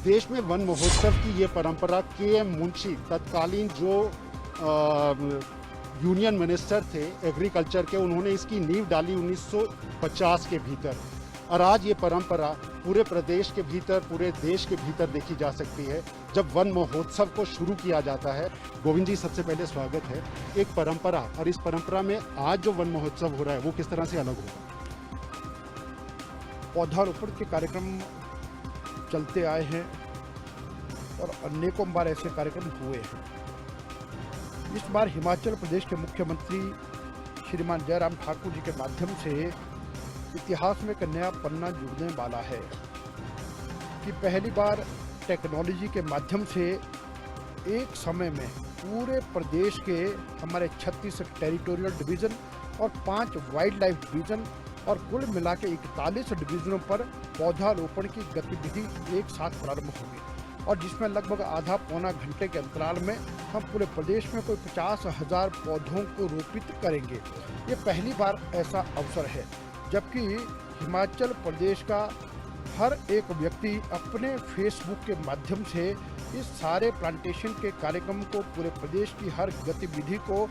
देश में वन महोत्सव की ये परंपरा के.एम. मुंशी तत्कालीन जो यूनियन मिनिस्टर थे एग्रीकल्चर के, उन्होंने इसकी नींव डाली 1950 के भीतर। और आज ये परंपरा पूरे प्रदेश के भीतर, पूरे देश के भीतर देखी जा सकती है जब वन महोत्सव को शुरू किया जाता है। गोविंद जी, सबसे पहले स्वागत है। एक परंपरा, और इस परंपरा में आज जो वन महोत्सव हो रहा है वो किस तरह से अलग होगा? पौधारोपण के कार्यक्रम चलते आए हैं और अनेकों बार ऐसे कार्यक्रम हुए हैं। इस बार हिमाचल प्रदेश के मुख्यमंत्री श्रीमान जयराम ठाकुर जी के माध्यम से इतिहास में एक नया पन्ना जुड़ने वाला है कि पहली बार टेक्नोलॉजी के माध्यम से एक समय में पूरे प्रदेश के हमारे 36 टेरिटोरियल डिवीज़न और 5 वाइल्ड लाइफ डिवीज़न और कुल मिला के 41 डिवीज़नों पर पौधारोपण की गतिविधि एक साथ प्रारंभ होगी, और जिसमें लगभग आधा पौना घंटे के अंतराल में हम पूरे प्रदेश में कोई 50,000 पौधों को रोपित करेंगे। ये पहली बार ऐसा अवसर है, जबकि हिमाचल प्रदेश का हर एक व्यक्ति अपने फेसबुक के माध्यम से इस सारे प्लांटेशन के कार्यक्रम को, पूरे प्रदेश की हर गतिविधि को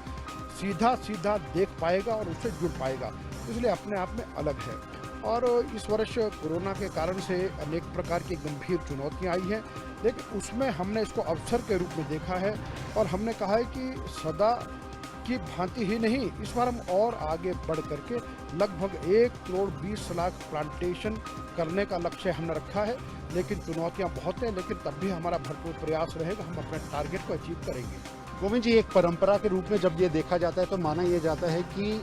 सीधा देख पाएगा और उससे जुड़ पाएगा, इसलिए अपने आप में अलग है। और इस वर्ष कोरोना के कारण से अनेक प्रकार की गंभीर चुनौतियां आई हैं, लेकिन उसमें हमने इसको अवसर के रूप में देखा है और हमने कहा है कि सदा की भांति ही नहीं, इस बार हम और आगे बढ़ करके लगभग 1,20,00,000 प्लांटेशन करने का लक्ष्य हमने रखा है। लेकिन चुनौतियां बहुत हैं, लेकिन तब भी हमारा भरपूर प्रयास रहेगा, हम अपने टारगेट को अचीव करेंगे। गोविंद जी, एक परंपरा के रूप में जब ये देखा जाता है तो माना यह जाता है कि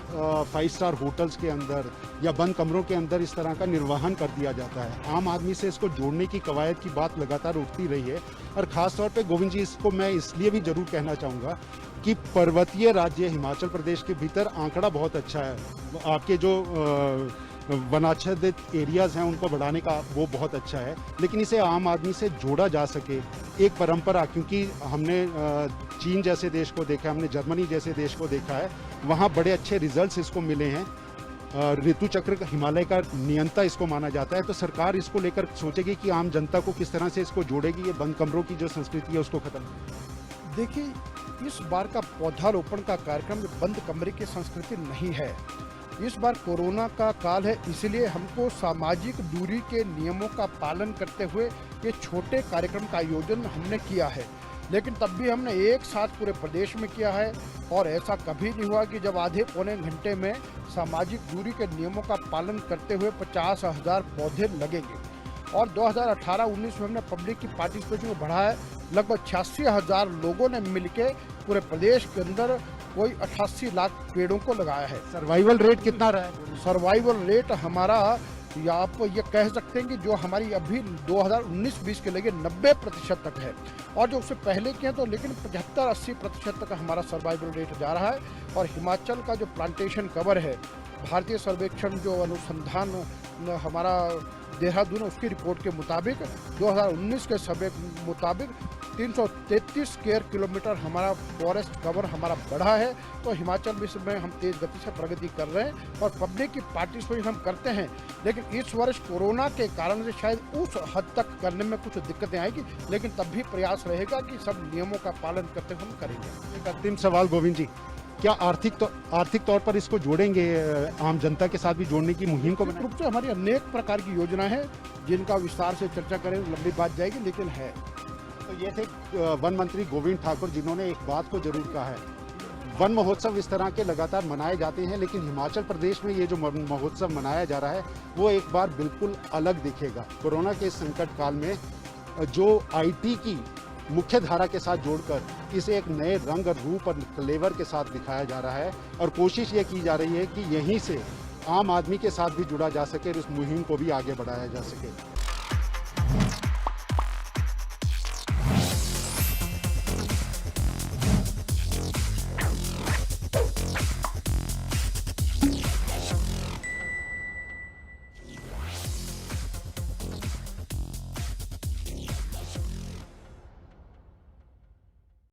5 स्टार होटल्स के अंदर या बंद कमरों के अंदर इस तरह का निर्वहन कर दिया जाता है। आम आदमी से इसको जोड़ने की कवायद की बात लगातार उठती रही है, और ख़ास तौर पे गोविंद जी, इसको मैं इसलिए भी ज़रूर कहना चाहूँगा कि पर्वतीय राज्य हिमाचल प्रदेश के भीतर आंकड़ा बहुत अच्छा है। आपके जो वनाच्छादित एरियाज़ हैं उनको बढ़ाने का वो बहुत अच्छा है, लेकिन इसे आम आदमी से जोड़ा जा सके एक परंपरा, क्योंकि हमने चीन जैसे देश को देखा है, हमने जर्मनी जैसे देश को देखा है, वहाँ बड़े अच्छे रिजल्ट्स इसको मिले हैं। ऋतु चक्र हिमालय का नियंता इसको माना जाता है, तो सरकार इसको लेकर सोचेगी कि आम जनता को किस तरह से इसको जोड़ेगी, ये बंद कमरों की जो संस्कृति है उसको खत्म। देखिए, इस बार का पौधारोपण का कार्यक्रम बंद कमरे की संस्कृति नहीं है। इस बार कोरोना का काल है, इसलिए हमको सामाजिक दूरी के नियमों का पालन करते हुए ये छोटे कार्यक्रम का आयोजन हमने किया है, लेकिन तब भी हमने एक साथ पूरे प्रदेश में किया है। और ऐसा कभी नहीं हुआ कि जब आधे पौने घंटे में सामाजिक दूरी के नियमों का पालन करते हुए 50,000 पौधे लगेंगे। और 2018-19 में हमने पब्लिक की पार्टिसिपेशन को बढ़ाया है। लगभग 86,000 लोगों ने मिलके पूरे प्रदेश के अंदर कोई 88 लाख पेड़ों को लगाया है। सर्वाइवल रेट कितना रहा है? सर्वाइवल रेट हमारा, या आप ये कह सकते हैं कि जो हमारी अभी 2019-20 के लगे 90% तक है, और जो उससे पहले के हैं तो लेकिन 75-80% तक हमारा सर्वाइवल रेट जा रहा है। और हिमाचल का जो प्लांटेशन कवर है, भारतीय सर्वेक्षण जो अनुसंधान हमारा देहरादून, उसकी रिपोर्ट के मुताबिक 2019 के सर्वे मुताबिक 333 स्क्वायर किलोमीटर हमारा फॉरेस्ट कवर हमारा बढ़ा है। तो हिमाचल में हम तेज गति से प्रगति कर रहे हैं और पब्लिक की पार्टिसिपेशन हम करते हैं, लेकिन इस वर्ष कोरोना के कारण से शायद उस हद तक करने में कुछ दिक्कतें आएगी, लेकिन तब भी प्रयास रहेगा कि सब नियमों का पालन करते हुए हम करेंगे। एक अंतिम सवाल गोविंद जी, क्या आर्थिक तौर पर इसको जोड़ेंगे, आम जनता के साथ भी जोड़ने की मुहिम को रूप से हमारी अनेक प्रकार की योजना है, जिनका विस्तार से चर्चा करें लंबी बात जाएगी, लेकिन है। तो ये थे वन मंत्री गोविंद ठाकुर, जिन्होंने एक बात को जरूर कहा है, वन महोत्सव इस तरह के लगातार मनाए जाते हैं, लेकिन हिमाचल प्रदेश में ये जो महोत्सव मनाया जा रहा है वो एक बार बिल्कुल अलग दिखेगा। कोरोना के संकट काल में जो IT की मुख्य धारा के साथ जोड़कर इसे एक नए रंग और रूप और फ्लेवर के साथ दिखाया जा रहा है, और कोशिश ये की जा रही है कि यहीं से आम आदमी के साथ भी जुड़ा जा सके और इस मुहिम को भी आगे बढ़ाया जा सके।